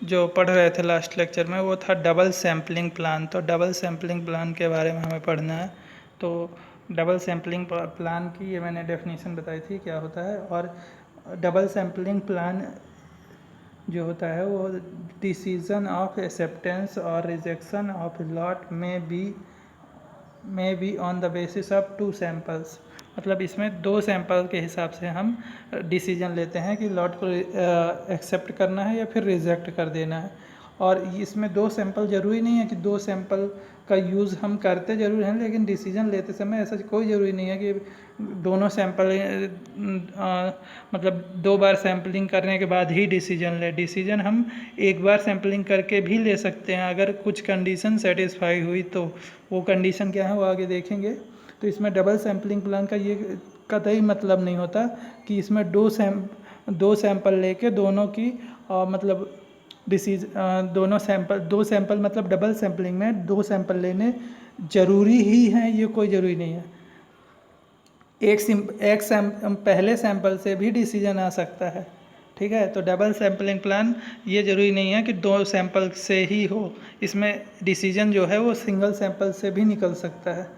जो पढ़ रहे थे लास्ट लेक्चर में वो था डबल सैम्पलिंग प्लान। तो डबल सैम्पलिंग प्लान के बारे में हमें पढ़ना है। तो डबल सैम्पलिंग प्लान की ये मैंने डेफिनेशन बताई थी क्या होता है। और डबल सैम्पलिंग प्लान जो होता है वो डिसीजन ऑफ एक्सेप्टेंस और रिजेक्शन ऑफ लॉट में be on the basis of two samples. मतलब इसमें दो सैंपल के हिसाब से हम डिसीजन लेते हैं कि लॉट को एक्सेप्ट करना है या फिर रिजेक्ट कर देना है। और इसमें दो सैंपल ज़रूरी नहीं है कि दो सैंपल का यूज़ हम करते ज़रूर हैं, लेकिन डिसीजन लेते समय ऐसा कोई ज़रूरी नहीं है कि दोनों सैंपल मतलब दो बार सैम्पलिंग करने के बाद ही डिसीजन ले। डिसीजन हम एक बार सैम्पलिंग करके भी ले सकते हैं अगर कुछ कंडीशन सेटिस्फाई हुई तो। वो कंडीशन क्या है वो आगे देखेंगे। तो इसमें डबल सैम्पलिंग प्लान का ये कतई मतलब नहीं होता कि इसमें दो सैंपल लेके दोनों की मतलब दो सैंपल मतलब डबल सैम्पलिंग में दो सैंपल लेने ज़रूरी ही हैं, ये कोई ज़रूरी नहीं है। पहले सैंपल से भी डिसीजन आ सकता है, ठीक है। तो डबल सैम्पलिंग प्लान ये ज़रूरी नहीं है कि दो सैंपल से ही हो, इसमें डिसीजन जो है वो सिंगल सैंपल से भी निकल सकता है।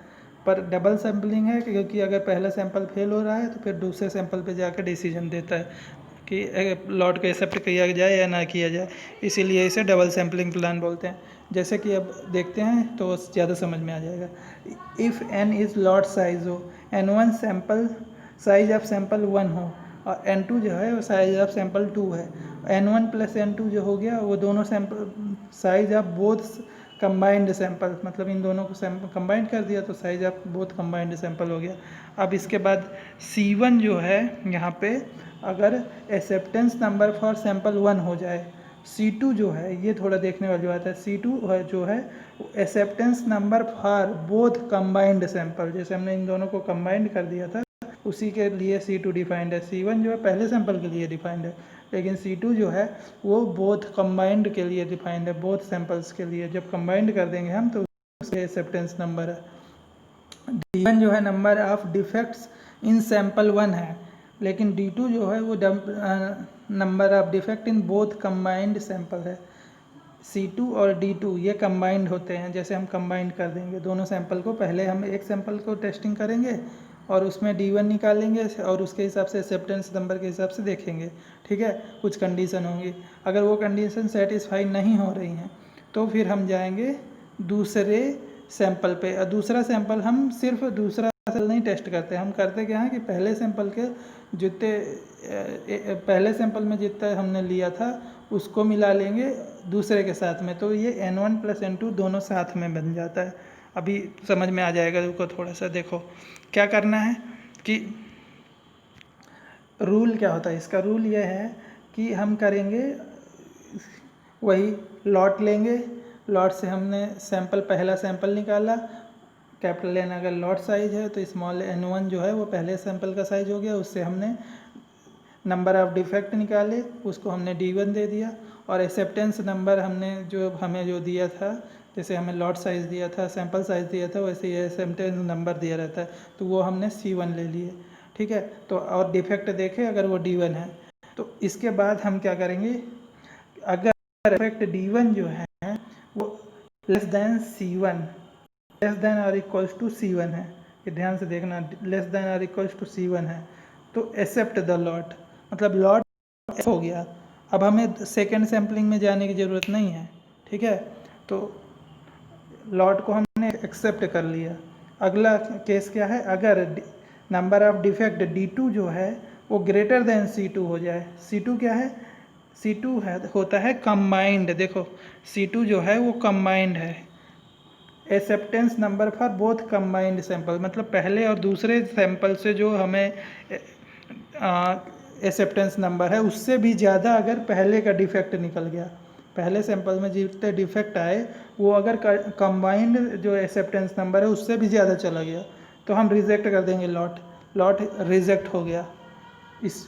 पर डबल सैम्पलिंग है क्योंकि अगर पहला सैंपल फेल हो रहा है तो फिर दूसरे सैंपल पे जाकर डिसीजन देता है कि लॉट को एक्सेप्ट किया जाए या ना किया जाए, इसीलिए इसे डबल सैम्पलिंग प्लान बोलते हैं। जैसे कि अब देखते हैं तो ज़्यादा समझ में आ जाएगा। If n is lot size हो, n1 sample size of sample 1 हो और n2 जो है वो साइज ऑफ सैंपल 2 है। n1 प्लस n2 जो हो गया वो दोनों sample size of both combined sample, मतलब इन दोनों को सैंपल कंबाइंड कर दिया तो size of both combined sample हो गया। अब इसके बाद C1 जो है यहाँ पे अगर एक्सेप्टेंस नंबर फॉर सैंपल 1 हो जाए, C2 जो है ये थोड़ा देखने वाली बात है। C2 जो है acceptance number for both combined sample, जैसे हमने इन दोनों को कंबाइंड कर दिया था उसी के लिए C2 डिफाइंड है। C1 जो है पहले सैंपल के लिए डिफाइंड है, लेकिन C2 जो है वो बोथ कंबाइंड के लिए डिफाइंड है, बोथ सैंपल्स के लिए। जब कंबाइंड कर देंगे हम तो उसके एक्सेप्टेंस नंबर है। D1 जो है number of defects in sample 1 है, लेकिन D2 जो है वो number of defect in both combined sample है। C2 और D2 ये कंबाइंड होते हैं। जैसे हम कंबाइंड कर देंगे दोनों सैंपल को, पहले हम एक सैंपल को टेस्टिंग करेंगे और उसमें D1 निकालेंगे और उसके हिसाब से एक्सेप्टेंस नंबर के हिसाब से देखेंगे, ठीक है। कुछ कंडीशन होंगी, अगर वो कंडीशन सेटिस्फाई नहीं हो रही हैं तो फिर हम जाएंगे दूसरे सैंपल पे। और दूसरा सैंपल हम सिर्फ दूसरा सैंपल नहीं टेस्ट करते, हम करते क्या है कि पहले सैंपल के जितने पहले सैंपल में जितना हमने लिया था उसको मिला लेंगे दूसरे के साथ में, तो ये n1 प्लस n2 दोनों साथ में बन जाता है। अभी समझ में आ जाएगा। रुको थोड़ा सा देखो क्या करना है कि रूल क्या होता है इसका। रूल ये है कि हम करेंगे वही लॉट लेंगे, लॉट से हमने सैंपल पहला सैंपल निकाला, कैपिटल N अगर लॉट साइज है तो स्मॉल n1 जो है वो पहले सैंपल का साइज हो गया, उससे हमने नंबर ऑफ डिफेक्ट निकाले, उसको हमने D1 दे दिया। और एक्सेप्टेंस नंबर हमने जो हमें जो दिया था, जैसे हमें लॉट साइज दिया था सैंपल साइज दिया था वैसे ये एक्सेप्टेंस नंबर दिया रहता है, तो वो हमने C1 ले लिए, ठीक है। तो और डिफेक्ट देखे अगर वो D1 है तो इसके बाद हम क्या करेंगे, अगर डिफेक्ट D1 जो है वो less then C1, less than और इक्वल्स टू C1 है, ये ध्यान से देखना, लेस देन और इक्वल्स टू C1 है तो एक्सेप्ट द लॉट, मतलब लॉट हो गया। अब हमें सेकेंड सैम्पलिंग में जाने की ज़रूरत नहीं है, ठीक है। तो लॉट को हमने एक्सेप्ट कर लिया। अगला केस क्या है, अगर नंबर ऑफ डिफेक्ट D2 जो है वो ग्रेटर देन C2 हो जाए। C2 क्या है, C2 है होता है कंबाइंड। देखो C2 जो है वो कंबाइंड है, acceptance number for both combined sample, मतलब पहले और दूसरे सैंपल से जो हमें एक्सेप्टेंस नंबर है उससे भी ज़्यादा अगर पहले का डिफेक्ट निकल गया, पहले सैंपल में जितने डिफेक्ट आए वो अगर कंबाइंड जो एक्सेप्टेंस नंबर है उससे भी ज़्यादा चला गया तो हम रिजेक्ट कर देंगे लॉट रिजेक्ट हो गया। इस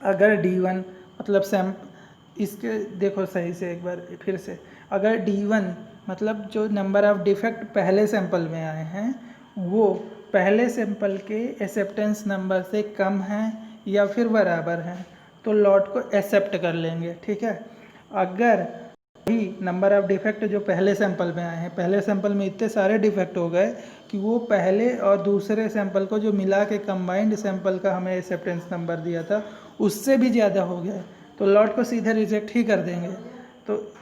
अगर D1 मतलब इसके देखो सही से एक बार फिर से, अगर D1 मतलब जो नंबर ऑफ डिफेक्ट पहले सैंपल में आए हैं वो पहले सैंपल के एक्सेप्टेंस नंबर से कम हैं या फिर बराबर हैं तो लॉट को एक्सेप्ट कर लेंगे, ठीक है। अगर वही नंबर ऑफ डिफेक्ट जो पहले सैंपल में आए हैं, पहले सैंपल में इतने सारे डिफेक्ट हो गए कि वो पहले और दूसरे सैंपल को जो मिला के कंबाइंड सैंपल का हमें एक्सेप्टेंस नंबर दिया था उससे भी ज़्यादा हो गया, तो लॉट को सीधे रिजेक्ट ही कर देंगे। तो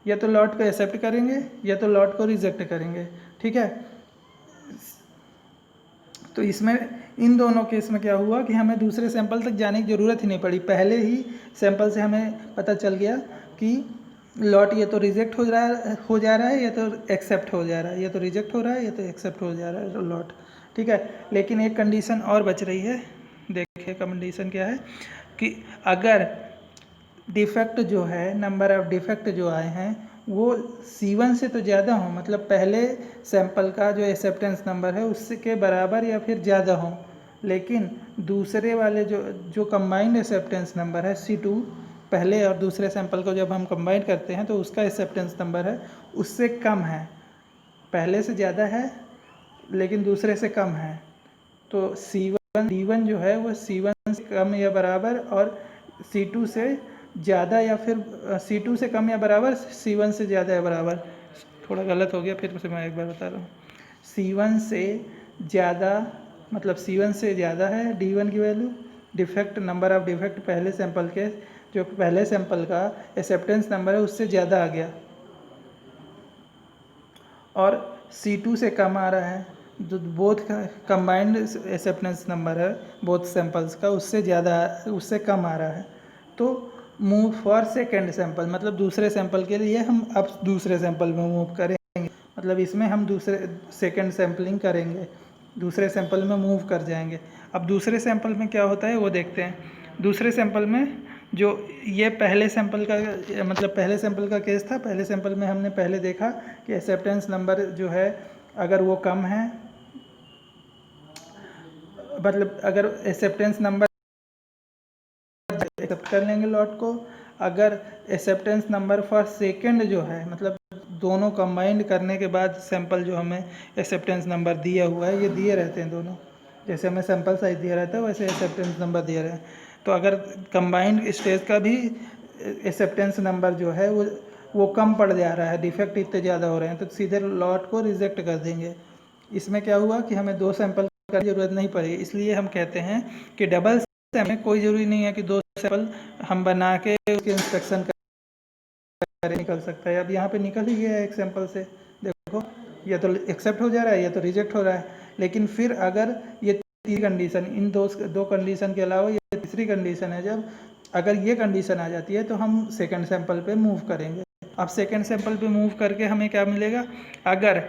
या तो लॉट को एक्सेप्ट करेंगे या तो लॉट को रिजेक्ट करेंगे, ठीक है। तो इसमें इन दोनों केस में क्या हुआ कि हमें दूसरे सैंपल तक जाने की ज़रूरत ही नहीं पड़ी, पहले ही सैंपल से हमें पता चल गया कि लॉट ये तो रिजेक्ट हो जा रहा है या तो एक्सेप्ट हो जा रहा है, या तो रिजेक्ट हो रहा है या तो एक्सेप्ट हो जा रहा है लॉट, ठीक है। लेकिन एक कंडीशन और बच रही है, देखिए कंडीशन क्या है कि अगर डिफेक्ट जो है, नंबर ऑफ डिफेक्ट जो आए हैं वो C1 से तो ज़्यादा हो, मतलब पहले सैंपल का जो एक्सेप्टेंस नंबर है उससे के बराबर या फिर ज़्यादा हो, लेकिन दूसरे वाले जो कंबाइंड एक्सेप्टेंस नंबर है C2, पहले और दूसरे सैंपल को जब हम कंबाइन करते हैं तो उसका एक्सेप्टेंस नंबर है उससे कम है, पहले से ज़्यादा है लेकिन दूसरे से कम है, तो D1 जो है वो C1 से कम या बराबर और C2 से ज़्यादा या फिर C2 से कम या बराबर, C1 से ज़्यादा या बराबर, थोड़ा गलत हो गया फिर से मैं एक बार बता रहा हूँ। C1 से ज़्यादा मतलब C1 से ज़्यादा है D1 की value, defect number of defect पहले सैंपल के जो पहले सैंपल का एक्सेप्टेंस नंबर है उससे ज़्यादा आ गया, और C2 से कम आ रहा है, जो बोथ का कंबाइंड एक्सेप्टेंस नंबर है बोथ सैंपल्स का उससे ज़्यादा उससे कम आ रहा है, तो मूव फॉर सेकेंड सैंपल, मतलब दूसरे सैंपल के लिए हम अब दूसरे सैंपल में मूव करेंगे, मतलब इसमें हम दूसरे सेकेंड सैंपलिंग करेंगे, दूसरे सैंपल में मूव कर जाएंगे। अब दूसरे सैंपल में क्या होता है वो देखते हैं। दूसरे सैंपल में जो ये पहले सैंपल का मतलब पहले सैंपल का केस था, पहले सैंपल में हमने पहले देखा कि एक्सेप्टेंस नंबर जो है अगर वो कम है, मतलब अगर एक्सेप्टेंस नंबर एक्सेप्ट कर लेंगे लॉट को, अगर एक्सेप्टेंस नंबर फॉर सेकंड जो है मतलब दोनों कंबाइंड करने के बाद सैंपल जो हमें एक्सेप्टेंस नंबर दिया हुआ है, ये दिए रहते हैं दोनों, जैसे हमें सैंपल साइज दिया रहता है वैसे एक्सेप्टेंस नंबर दिया रहे हैं, तो अगर कंबाइंड स्टेज का भी एक्सेप्टेंस नंबर जो है वो कम पड़ जा रहा है, डिफेक्ट इतने ज़्यादा हो रहे हैं, तो सीधे लॉट को रिजेक्ट कर देंगे। इसमें क्या हुआ कि हमें दो सैंपल की ज़रूरत नहीं पड़ी, इसलिए हम कहते हैं कि डबल में कोई ज़रूरी नहीं है कि दो सैंपल हम बना के उसके इंस्पेक्शन करें, निकल सकता है। अब यहाँ पे निकल ही गया है एक सैंपल से, देखो या तो एक्सेप्ट हो जा रहा है या तो रिजेक्ट हो रहा है, लेकिन फिर अगर ये तीसरी कंडीशन, इन दो कंडीशन के अलावा ये तीसरी कंडीशन है, जब अगर ये कंडीशन आ जाती है तो हम सेकंड सैंपल पे मूव करेंगे। अब सेकंड सैंपल पे मूव करके हमें क्या मिलेगा, अगर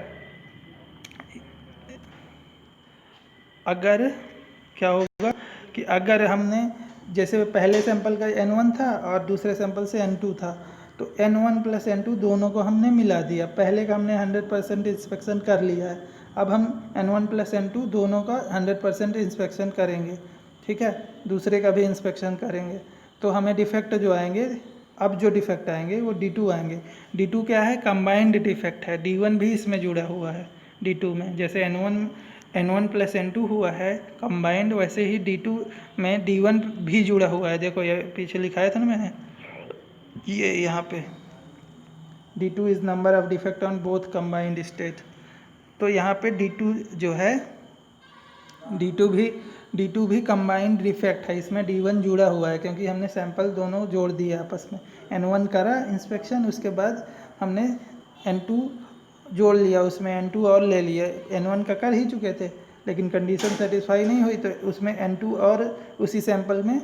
क्या होगा कि अगर हमने जैसे पहले सैंपल का N1 था और दूसरे सैंपल से N2 था, तो N1 प्लस N2 दोनों को हमने मिला दिया, पहले का हमने 100% इंस्पेक्शन कर लिया है, अब हम N1 प्लस N2 दोनों का 100% इंस्पेक्शन करेंगे, ठीक है, दूसरे का भी इंस्पेक्शन करेंगे, तो हमें डिफेक्ट जो आएंगे, अब जो डिफेक्ट आएंगे वो D2 आएंगे। D2 क्या है, कंबाइंड डिफेक्ट है, D1 भी इसमें जुड़ा हुआ है D2 में, जैसे N1 प्लस N2 हुआ है कंबाइंड, वैसे ही D2 में D1 भी जुड़ा हुआ है, देखो ये पीछे लिखाया था ना मैंने, ये यहाँ पे D2 is number of defect on both combined state, तो यहाँ पे D2 जो है D2 भी कंबाइंड डिफेक्ट है, इसमें D1 जुड़ा हुआ है क्योंकि हमने सैंपल दोनों जोड़ दिए आपस में, N1 करा इंस्पेक्शन, उसके बाद हमने N2 जोड़ लिया, उसमें N2 और ले लिए, N1 का कर ही चुके थे लेकिन कंडीशन सेटिस्फाई नहीं हुई, तो उसमें N2 और उसी सैंपल में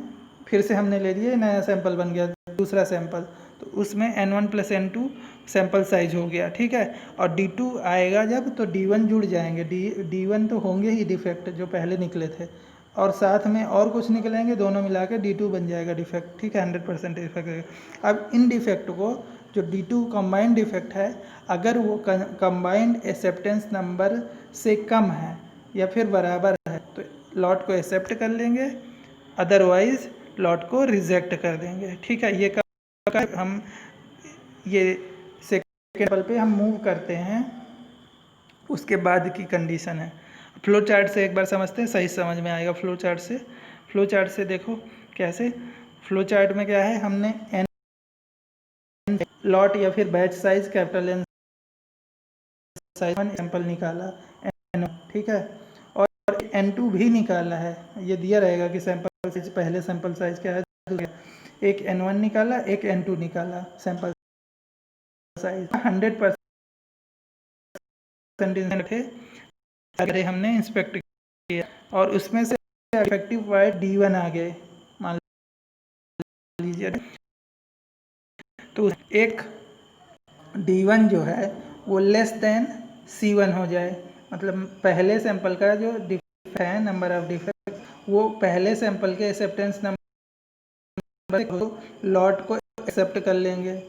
फिर से हमने ले लिए, नया सैंपल बन गया दूसरा सैंपल, तो उसमें N1 plus N2 sample size हो गया, ठीक है। और D2 आएगा जब तो D1 जुड़ जाएंगे, D1 तो होंगे ही डिफेक्ट जो पहले निकले थे, और साथ में और कुछ निकलेंगे, दोनों मिला के D2 बन जाएगा डिफेक्ट, ठीक है, 100% डिफेक्ट। अब इन डिफेक्ट को जो D2 कंबाइंड डिफेक्ट है, अगर वो कंबाइंड एक्सेप्टेंस नंबर से कम है या फिर बराबर है तो लॉट को एक्सेप्ट कर लेंगे, अदरवाइज लॉट को रिजेक्ट कर देंगे, ठीक है। ये कब हम ये सेकेंड लेवल पे हम मूव करते हैं उसके बाद की कंडीशन है। फ्लो चार्ट से एक बार समझते हैं, सही समझ में आएगा। फ्लो चार्ट से देखो कैसे, फ्लो चार्ट में क्या है, हमने लॉट या फिर batch size capital N size sample निकाला N, ठीक है, और N2 भी निकाला है। ये दिया रहेगा कि सैंपल साइज, पहले सैंपल साइज क्या है, एक N1 निकाला, एक N2 निकाला सैंपल साइज 100% थे, अगर हमने इंस्पेक्ट किया और उसमें से इफेक्टिव वाइड D1 आ गए मान लीजिए, तो एक D1 जो है वो लेस देन C1 हो जाए, मतलब पहले सैंपल का जो डिफेक्ट है, नंबर ऑफ डिफेक्ट, वो पहले सैंपल के एक्सेप्टेंस नंबर को लॉट को एक्सेप्ट कर लेंगे।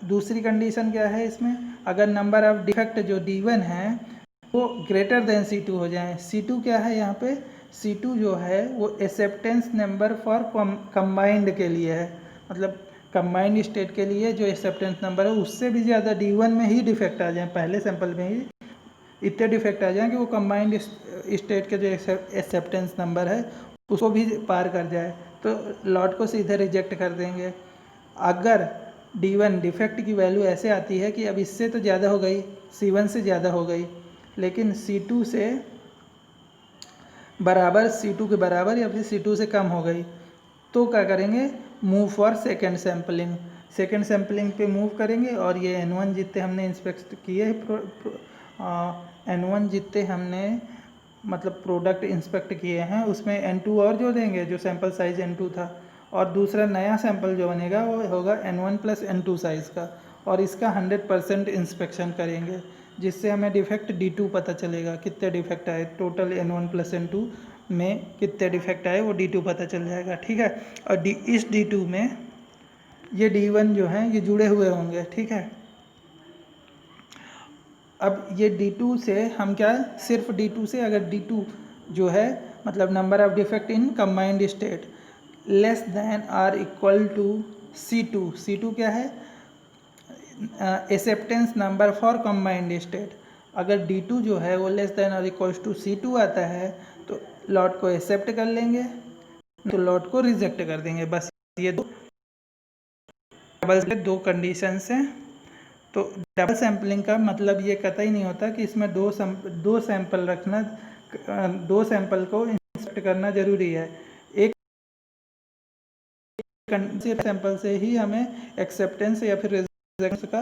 दूसरी कंडीशन क्या है इसमें, अगर नंबर ऑफ डिफेक्ट जो D1 है वो ग्रेटर देन C2 हो जाए। C2 क्या है यहाँ पे, C2 जो है वो एक्सेप्टेंस नंबर फॉर कंबाइंड के लिए है, मतलब कंबाइंड स्टेट के लिए जो एक्सेप्टेंस नंबर है उससे भी ज़्यादा D1 में ही डिफेक्ट आ जाए, पहले सैंपल में ही इतने डिफेक्ट आ जाए कि वो कंबाइंड स्टेट के जो एक्सेप्टेंस नंबर है उसको भी पार कर जाए, तो लॉट को सीधे रिजेक्ट कर देंगे। अगर D1 डिफेक्ट की वैल्यू ऐसे आती है कि अब इससे तो ज़्यादा हो गई, C1 से ज़्यादा हो गई, लेकिन C2 से बराबर, C2 के बराबर या फिर C2 से कम हो गई, तो क्या करेंगे, move for second sampling, second sampling पे मूव करेंगे। और ये N1 जितने हमने इंस्पेक्ट किए, N1 जितने हमने मतलब प्रोडक्ट इंस्पेक्ट किए हैं उसमें N2 और जो देंगे, जो सैंपल साइज N2 था, और दूसरा नया सैंपल जो बनेगा वो होगा N1 प्लस N2 साइज़ का, और इसका 100% इंस्पेक्शन करेंगे, जिससे हमें डिफेक्ट D2 पता चलेगा, कितने डिफेक्ट आए टोटल N1 प्लस N2 में, कितने डिफेक्ट आए वो D2 पता चल जाएगा, ठीक है। और इस D2 में ये D1 जो है ये जुड़े हुए होंगे, ठीक है। अब ये D2 से हम क्या, सिर्फ D2 से, अगर D2 जो है मतलब number of defect in combined state less than or equal to C2, C2 क्या है, acceptance number for combined state, अगर D2 जो है वो लेस देन और इक्वल्स टू C2 आता है तो लॉट को एक्सेप्ट कर लेंगे, तो लॉट को रिजेक्ट कर देंगे। बस ये दो कंडीशंस हैं। तो डबल सैम्पलिंग का मतलब ये कतई नहीं होता कि इसमें दो सैंपल रखना, दो सैंपल को इंस्पेक्ट करना जरूरी है। एक सैंपल से ही हमें एक्सेप्टेंस या फिर रिजेक्ट का,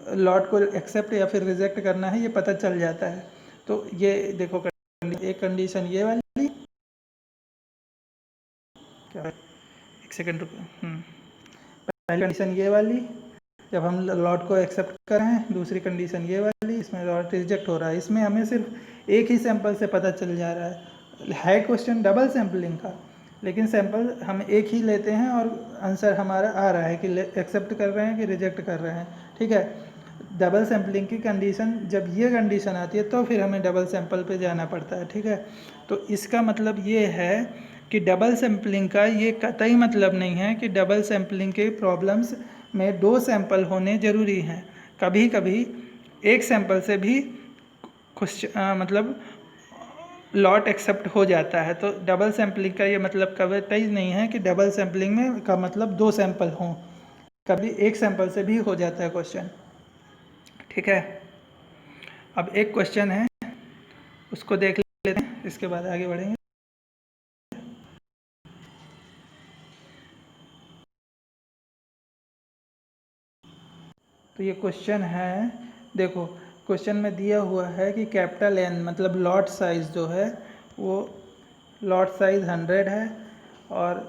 लॉट को एक्सेप्ट या फिर रिजेक्ट करना है, ये पता चल जाता है। तो ये देखो, एक कंडीशन ये वाली, क्या, एक सेकेंड रुको, पहली कंडीशन ये वाली जब हम लॉट को एक्सेप्ट कर रहे हैं, दूसरी कंडीशन ये वाली इसमें लॉट रिजेक्ट हो रहा है। इसमें हमें सिर्फ एक ही सैंपल से पता चल जा रहा है क्वेश्चन डबल सैम्पलिंग का, लेकिन सैंपल हम एक ही लेते हैं और आंसर हमारा आ रहा है कि एक्सेप्ट कर रहे हैं कि रिजेक्ट कर रहे हैं, ठीक है। डबल सैम्पलिंग की कंडीशन, जब ये कंडीशन आती है तो फिर हमें डबल सैंपल पे जाना पड़ता है, ठीक है। तो इसका मतलब ये है कि डबल सैम्पलिंग का ये कतई मतलब नहीं है कि डबल सैम्पलिंग के प्रॉब्लम्स में दो सैंपल होने ज़रूरी हैं। कभी कभी एक सैंपल से भी मतलब लॉट एक्सेप्ट हो जाता है। तो डबल सैम्पलिंग का ये मतलब कतई नहीं है कि डबल सैम्पलिंग में का मतलब दो सैंपल हों, कभी एक सैंपल से भी हो जाता है क्वेश्चन, ठीक है। अब एक क्वेश्चन है उसको देख लेते हैं, इसके बाद आगे बढ़ेंगे। तो ये क्वेश्चन है, देखो क्वेश्चन में दिया हुआ है कि कैपिटल N मतलब लॉट साइज़ जो है वो लॉट साइज़ 100 है, और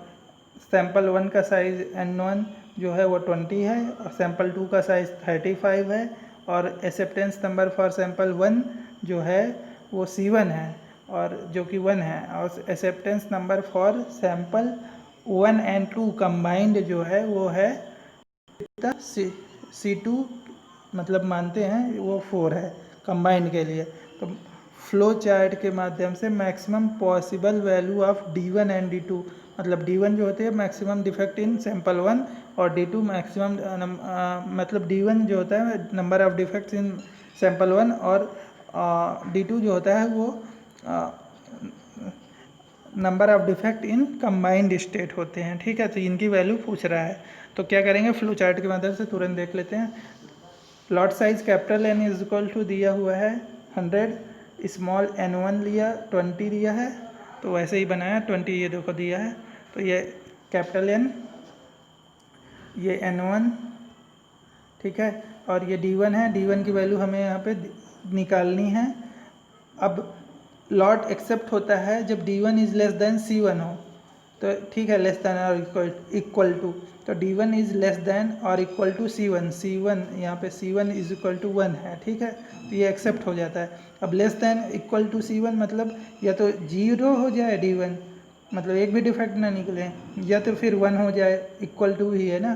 सैंपल 1 का साइज़ N1 जो है वो 20 है, और सैंपल 2 का साइज़ 35 है, और एक्सेप्टेंस नंबर फॉर सैंपल 1 जो है वो C1 है, और जो कि 1 है, और acceptance number for sample 1 and 2 combined जो है वो है C2, मतलब मानते हैं वो 4 है कंबाइंड के लिए। तो फ्लो चार्ट के माध्यम से maximum possible value of D1 and D2, मतलब D1 जो होते हैं मैक्सिमम डिफेक्ट इन सैंपल 1, और D2 मैक्सिमम मतलब D1 जो होता है number of defects in sample 1, और D2 जो होता है वो number of defect in combined state होते हैं, ठीक है। तो इनकी वैल्यू पूछ रहा है। तो क्या करेंगे, फ्लो चार्ट की मदद से तुरंत देख लेते हैं। Lot size capital N is equal to दिया हुआ है 100, स्मॉल n1 लिया 20 दिया है, तो वैसे ही बनाया 20 ये देखो दिया है। तो ये कैपिटल N, ये n1, ठीक है, और ये d1 है। d1 की वैल्यू हमें यहाँ पे निकालनी है। अब लॉट एक्सेप्ट होता है जब d1 is less than c1 हो, तो ठीक है, लेस देन और इक्वल टू, तो d1 इज लेस देन और इक्वल टू c1, c1 यहाँ पे c1 इज इक्वल टू 1 है, ठीक है, तो ये एक्सेप्ट हो जाता है। अब less than equal to c1 मतलब या तो 0 हो जाए d1, मतलब एक भी डिफेक्ट ना निकले, या तो फिर 1 हो जाए, इक्वल टू ही है ना,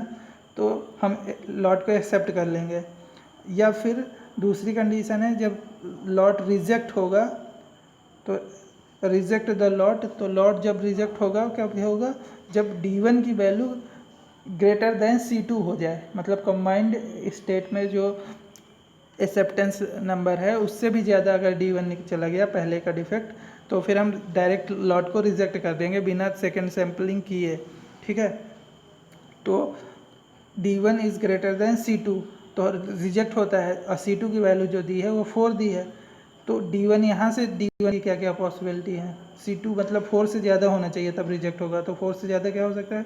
तो हम लॉट को एक्सेप्ट कर लेंगे। या फिर दूसरी कंडीशन है जब लॉट रिजेक्ट होगा, तो रिजेक्ट द लॉट, तो लॉट जब रिजेक्ट होगा क्या होगा, जब d1 की वैल्यू ग्रेटर देन c2 हो जाए, मतलब कंबाइंड स्टेट में जो एक्सेप्टेंस नंबर है उससे भी ज़्यादा अगर d1 चला गया पहले का डिफेक्ट, तो फिर हम डायरेक्ट लॉट को रिजेक्ट कर देंगे बिना सेकेंड सैम्पलिंग किए, ठीक है। तो d1 is greater than c2 तो रिजेक्ट होता है, और c2 की वैल्यू जो दी है वो 4 दी है, तो d1 यहाँ से d1 की क्या क्या पॉसिबिलिटी है, c2 मतलब 4 से ज़्यादा होना चाहिए तब रिजेक्ट होगा, तो 4 से ज़्यादा क्या हो सकता है,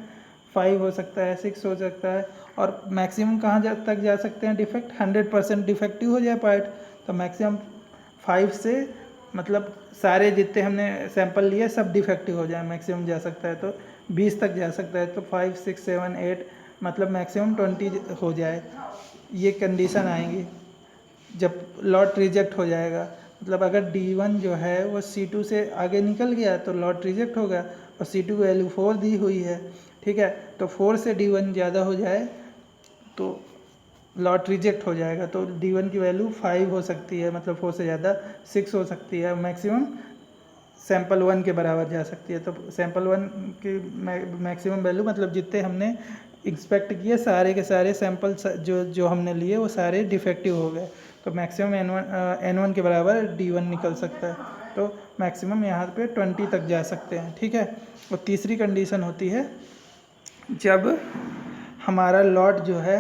5 हो सकता है, 6 हो सकता है, और मैक्सिमम कहाँ तक जा सकते हैं डिफेक्ट, 100% डिफेक्टिव हो जाए पार्ट, तो मैक्सिमम 5 से मतलब सारे जितने हमने सैंपल लिए सब डिफेक्टिव हो जाए, मैक्सिमम जा सकता है, तो 20 तक जा सकता है, तो 5, 6, 7, 8 मतलब मैक्सिमम 20 हो जाए, ये कंडीशन आएंगी जब लॉट रिजेक्ट हो जाएगा। मतलब अगर d1 जो है वो c2 से आगे निकल गया तो लॉट रिजेक्ट होगा, और c2 वैल्यू 4 दी हुई है, ठीक है, तो 4 से d1 ज़्यादा हो जाए तो लॉट रिजेक्ट हो जाएगा, तो d1 की वैल्यू 5 हो सकती है, मतलब 4 से ज़्यादा 6 हो सकती है, मैक्सिमम सैम्पल 1 के बराबर जा सकती है। तो सैम्पल 1 की मैक्सिमम वैल्यू मतलब जितने हमने इंस्पेक्ट किए सारे के सारे सैंपल जो हमने लिए वो सारे डिफेक्टिव हो गए, तो मैक्सिमम n1 के बराबर d1 निकल सकता है, तो मैक्सिमम यहाँ पे 20 तक जा सकते हैं, ठीक है। और तीसरी कंडीशन होती है जब हमारा लॉट जो है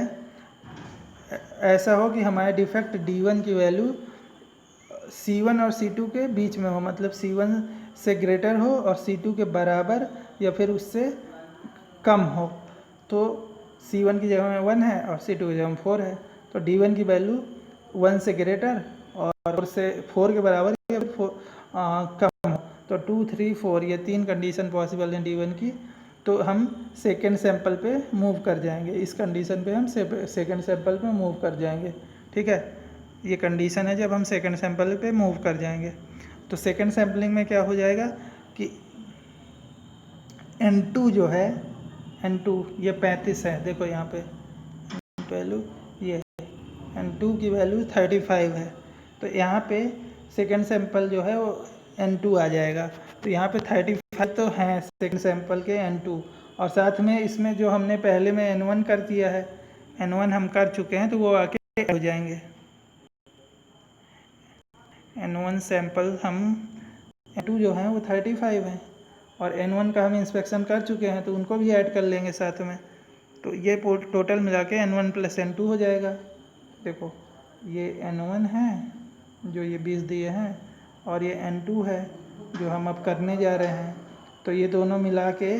ऐसा हो कि हमारे डिफेक्ट d1 की वैल्यू c1 और c2 के बीच में हो, मतलब c1 से ग्रेटर हो और c2 के बराबर या फिर उससे कम हो, तो c1 की जगह में 1 है और c2 की जगह में 4 है, तो d1 की वैल्यू 1 से ग्रेटर और 4 से 4 के बराबर या फिर कम हो, तो 2, 3, 4 ये 3 कंडीशन पॉसिबल हैं d1 की, तो हम सेकेंड सैंपल पे मूव कर जाएंगे, इस कंडीशन पे हम सेकेंड सैंपल पे मूव कर जाएंगे, ठीक है। ये कंडीशन है जब हम सेकेंड सैंपल पे मूव कर जाएंगे, तो सेकेंड सैम्पलिंग में क्या हो जाएगा कि n2 जो है, n2 ये 35 है, देखो यहाँ पे वैल्यू ये n2 की वैल्यू 35 है, तो यहाँ पे सेकेंड सैंपल जो है वो n2 आ जाएगा, तो यहाँ पे 35 तो हैं सेकेंड सैंपल के n2, और साथ में इसमें जो हमने पहले में n1 कर दिया है, n1 हम कर चुके हैं, तो वो आके हो जाएंगे, n1 सैंपल हम n2 जो हैं वो 35 हैं, और n1 का हम इंस्पेक्शन कर चुके हैं तो उनको भी ऐड कर लेंगे साथ में, तो ये टोटल मिला के n1 + n2 हो जाएगा। देखो ये n1 है जो ये 20 दिए हैं, और ये n2 है जो हम अब करने जा रहे हैं, तो ये दोनों मिला के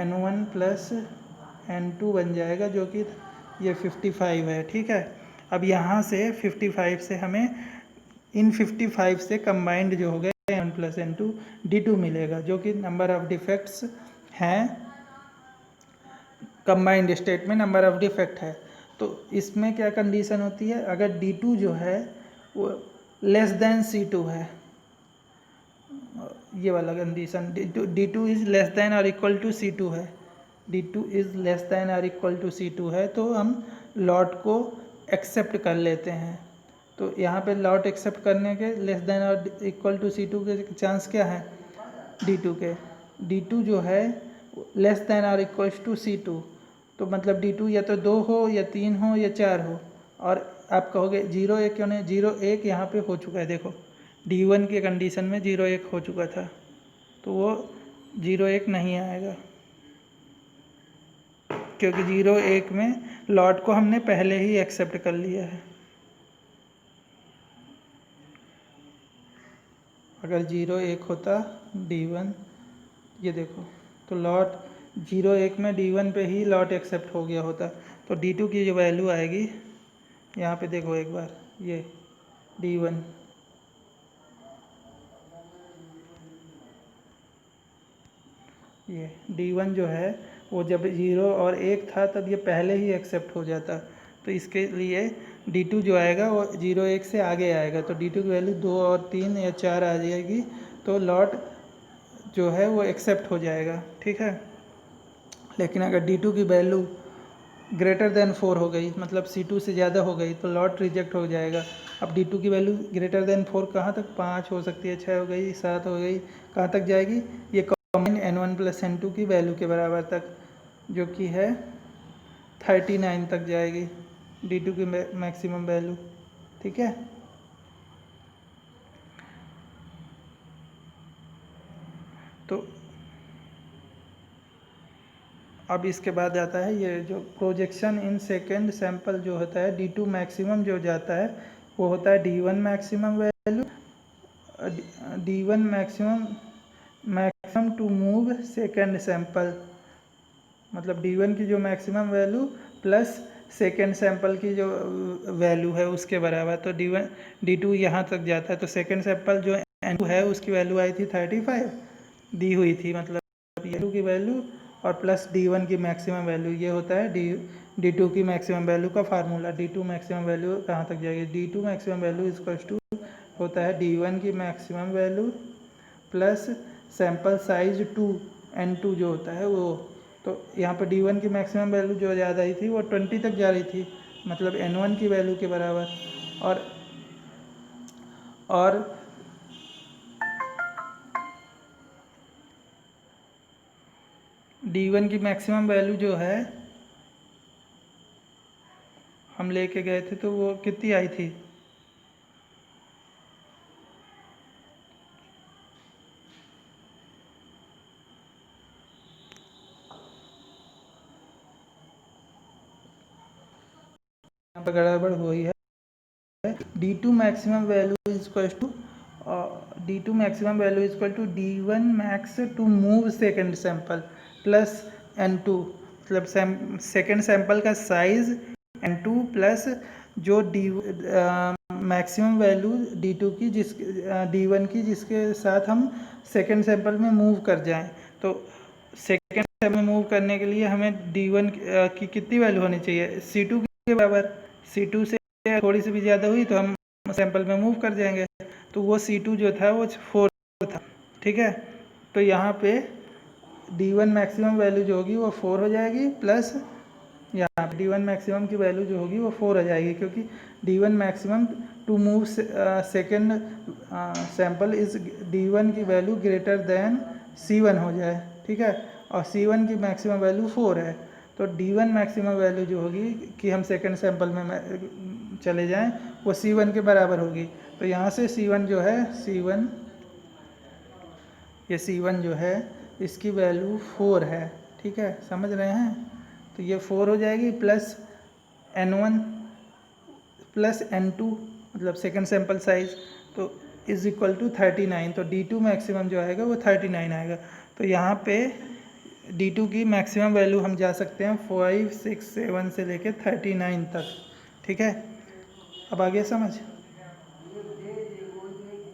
n1 + n2 बन जाएगा, जो कि ये 55 है, ठीक है। अब यहाँ से 55 से हमें इन 55 से कंबाइंड जो हो गए n1 + n2 d2 मिलेगा, जो कि नंबर ऑफ डिफेक्ट्स हैं, कंबाइंड स्टेट में नंबर ऑफ डिफेक्ट है। तो इसमें क्या कंडीशन होती है, अगर d2 जो है वो लेस देन c2 है, ये वाला condition d2 is less than और इक्वल टू c2 है, d2 इज़ लेस देन और इक्वल टू c2 है, तो हम लॉट को एक्सेप्ट कर लेते हैं। तो यहाँ पे लॉट एक्सेप्ट करने के लेस देन और इक्वल टू c2 के चांस क्या है d2 के, d2 जो है लेस देन और इक्वल टू c2, तो मतलब d2 या तो 2 हो या 3 हो या 4 हो, और आप कहोगे 0, 1 क्यों नहीं, 0, 1 यहाँ पे हो चुका है, देखो d1 के कंडीशन में 0, 1 हो चुका था, तो वो 0, 1 नहीं आएगा, क्योंकि 0 1 में लॉट को हमने पहले ही एक्सेप्ट कर लिया है। अगर 0 1 होता D1, ये देखो, तो लॉट 0 1 में D1 पे ही लॉट एक्सेप्ट हो गया होता, तो D2 की जो वैल्यू आएगी यहाँ पे देखो एक बार, ये D1, ये D1 जो है वो जब 0 और 1 था तब ये पहले ही एक्सेप्ट हो जाता, तो इसके लिए D2 जो आएगा वो 0 1 से आगे आएगा, तो D2 की वैल्यू 2 और 3 या 4 आ जाएगी, तो लॉट जो है वो एक्सेप्ट हो जाएगा। ठीक है, लेकिन अगर D2 की वैल्यू ग्रेटर देन 4 हो गई, मतलब C2 से ज़्यादा हो गई, तो लॉट रिजेक्ट हो जाएगा। अब D2 की वैल्यू ग्रेटर देन 4 कहाँ तक, 5 हो सकती है, 6 हो गई, 7 हो गई, कहाँ तक जाएगी, ये कॉमन N1 + N2 की वैल्यू के बराबर तक, जो कि है 39 तक जाएगी D2 की मैक्सिमम वैल्यू। ठीक है, तो अब इसके बाद आता है ये जो प्रोजेक्शन इन सेकेंड सैंपल जो होता है, D2 मैक्सिमम जो जाता है वो होता है D1 maximum value, D1 maximum to move second sample, मतलब D1 की जो maximum value plus second sample की जो वैल्यू है उसके बराबर, तो D2 यहाँ तक जाता है, तो सेकेंड सैंपल जो N2 है उसकी वैल्यू आई थी 35 दी हुई थी, मतलब D2 की वैल्यू और प्लस D1 की मैक्सिमम वैल्यू, ये होता है D2 की मैक्सिमम वैल्यू का फार्मूला। D2 मैक्सिमम वैल्यू कहाँ तक जाएगी, D2 maximum value equals to होता है D1 की maximum value plus sample size 2 N2 जो होता है वो, तो यहाँ पर D1 की मैक्सिमम वैल्यू जो ज़्यादा आई थी वो 20 तक जा रही थी, मतलब N1 की वैल्यू के बराबर, और D1 की मैक्सिमम वैल्यू जो है हम लेके गए थे तो वो कितनी आई थी, यहाँ पर गड़बड़ हुई है। D2 maximum value is equal to D2 maximum value is equal to D1 max to move second sample plus N2, मतलब सेकेंड सैंपल का साइज N2 प्लस जो मैक्सिमम वैल्यू D2 की D1 की जिसके साथ हम सेकेंड सैंपल में move कर जाएं, तो सेकेंड सैंपल में मूव करने के लिए हमें D1 की कितनी वैल्यू होनी चाहिए, C2 के बराबर, C2 से थोड़ी सी भी ज़्यादा हुई तो हम सैंपल में मूव कर जाएंगे, तो वो C2 जो था वो 4 था। ठीक है, तो यहाँ पे D1 मैक्सिमम वैल्यू जो होगी वो 4 हो जाएगी, प्लस यहाँ पे D1 मैक्सिमम की वैल्यू जो होगी वो 4 हो जाएगी, क्योंकि D1 maximum to move second sample is D1 की वैल्यू ग्रेटर देन C1 हो जाए। ठीक है, और C1 की मैक्सिमम वैल्यू 4 है, तो D1 मैक्सिमम वैल्यू जो होगी कि हम सेकेंड सैंपल में चले जाएं वो C1 के बराबर होगी, तो यहाँ से C1 जो है ये C1 जो है इसकी वैल्यू 4 है। ठीक है, समझ रहे हैं, तो ये 4 हो जाएगी प्लस N1 प्लस N2, मतलब सेकेंड सैंपल साइज, तो इज इक्वल टू 39, तो D2 मैक्सिमम जो आएगा वो 39 आएगा, तो यहाँ पे D2 की मैक्सिमम वैल्यू हम जा सकते हैं 5 6 7 से लेके 39 तक। ठीक है, अब आगे समझ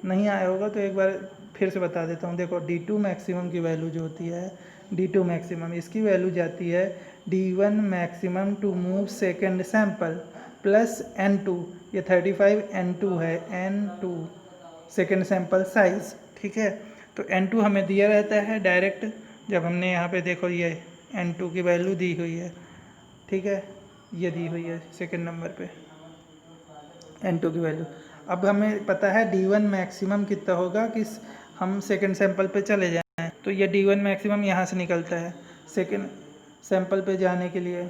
नहीं आया होगा तो एक बार फिर से बता देता हूँ। देखो D2 मैक्सिमम की वैल्यू जो होती है, D2 मैक्सिमम इसकी वैल्यू जाती है D1 maximum to move second sample plus N2, ये 35 N2 है, N2 सेकेंड सैंपल साइज। ठीक है, तो N2 हमें दिया रहता है डायरेक्ट, जब हमने यहाँ पे देखो ये N2 की वैल्यू दी हुई है। ठीक है, ये दी हुई है सेकेंड नंबर पे N2 की वैल्यू। अब हमें पता है D1 मैक्सिमम कितना होगा कि हम सेकेंड सैंपल पे चले जाएं, तो ये D1 मैक्सिमम यहाँ से निकलता है सेकेंड सैंपल पे जाने के लिए।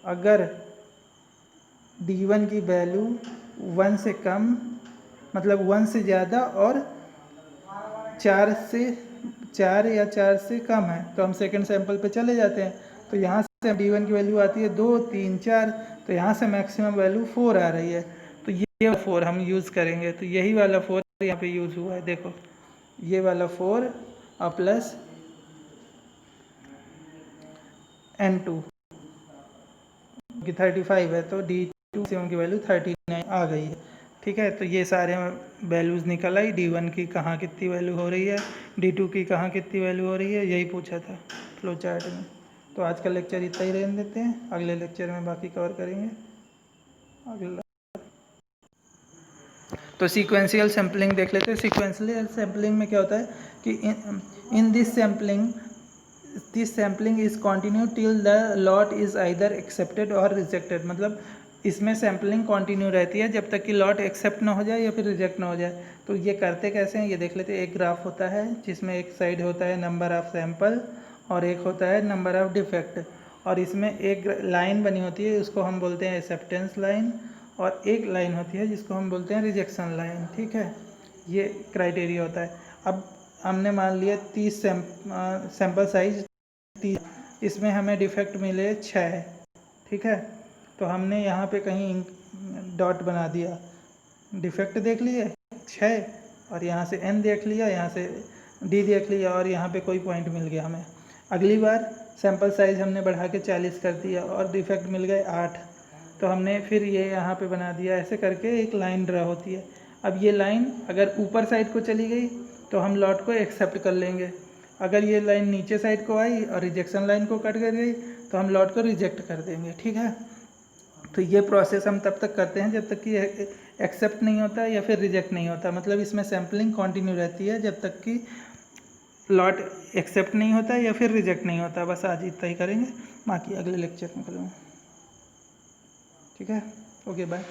अगर D1 की वैल्यू 1 से कम, मतलब 1 से ज़्यादा और 4 या 4 से कम है, तो हम सेकेंड सैंपल पे चले जाते हैं। तो यहाँ से D1 की वैल्यू आती है 2, 3, 4, तो यहाँ से मैक्सिमम वैल्यू 4 आ रही है, तो ये 4 हम यूज़ करेंगे। तो यही वाला 4 यहाँ पे यूज़ हुआ है, देखो ये वाला 4 और प्लस N2 की 35 है, तो D2 की वैल्यू 39 आ गई है। ठीक है, तो ये सारे वैल्यूज़ निकल आई, D1 की कहाँ कितनी वैल्यू हो रही है, D2 की कहाँ कितनी वैल्यू हो रही है, यही पूछा था फ्लो चार्ट में। तो आज का लेक्चर इतना ही रहने देते हैं, अगले लेक्चर में बाकी कवर करेंगे। अगला तो सीक्वेंशियल सैम्पलिंग देख लेते हैं। सीक्वेंशियल सैम्पलिंग में क्या होता है कि in this sampling is continue till the lot is either accepted और रिजेक्टेड। मतलब इसमें सैम्पलिंग कंटिन्यू रहती है जब तक कि लॉट एक्सेप्ट ना हो जाए या फिर रिजेक्ट ना हो जाए। तो ये करते कैसे हैं ये देख लेते हैं। एक ग्राफ होता है जिसमें एक साइड होता है नंबर ऑफ़ सैंपल और एक होता है नंबर ऑफ़ डिफेक्ट, और इसमें एक लाइन बनी होती है उसको हम बोलते हैं एक्सेप्टेंस लाइन, और एक लाइन होती है जिसको हम बोलते हैं रिजेक्शन लाइन। ठीक है, ये क्राइटेरिया होता है। अब हमने मान लिया 30 सैंपल साइज 30, इसमें हमें डिफेक्ट मिले 6। ठीक है, तो हमने यहाँ पे कहीं डॉट बना दिया, डिफेक्ट देख लिए 6, और यहाँ से n देख लिया, यहाँ से d देख लिया, और यहाँ पे कोई पॉइंट मिल गया हमें। अगली बार सैंपल साइज़ हमने बढ़ा के 40 कर दिया और डिफेक्ट मिल गए 8, तो हमने फिर ये यहाँ पे बना दिया। ऐसे करके एक लाइन ड्रा होती है। अब ये लाइन अगर ऊपर साइड को चली गई तो हम लॉट को एक्सेप्ट कर लेंगे, अगर ये लाइन नीचे साइड को आई और रिजेक्शन लाइन को कट कर गई तो हम लॉट को रिजेक्ट कर देंगे। ठीक है, तो ये प्रोसेस हम तब तक करते हैं जब तक कि एक्सेप्ट नहीं होता या फिर रिजेक्ट नहीं होता। मतलब इसमें सैम्पलिंग कंटिन्यू रहती है जब तक कि लॉट एक्सेप्ट नहीं होता या फिर रिजेक्ट नहीं होता। बस आज इतना ही करेंगे, बाकी अगले लेक्चर में करेंगे। ठीक है, ओके बाय।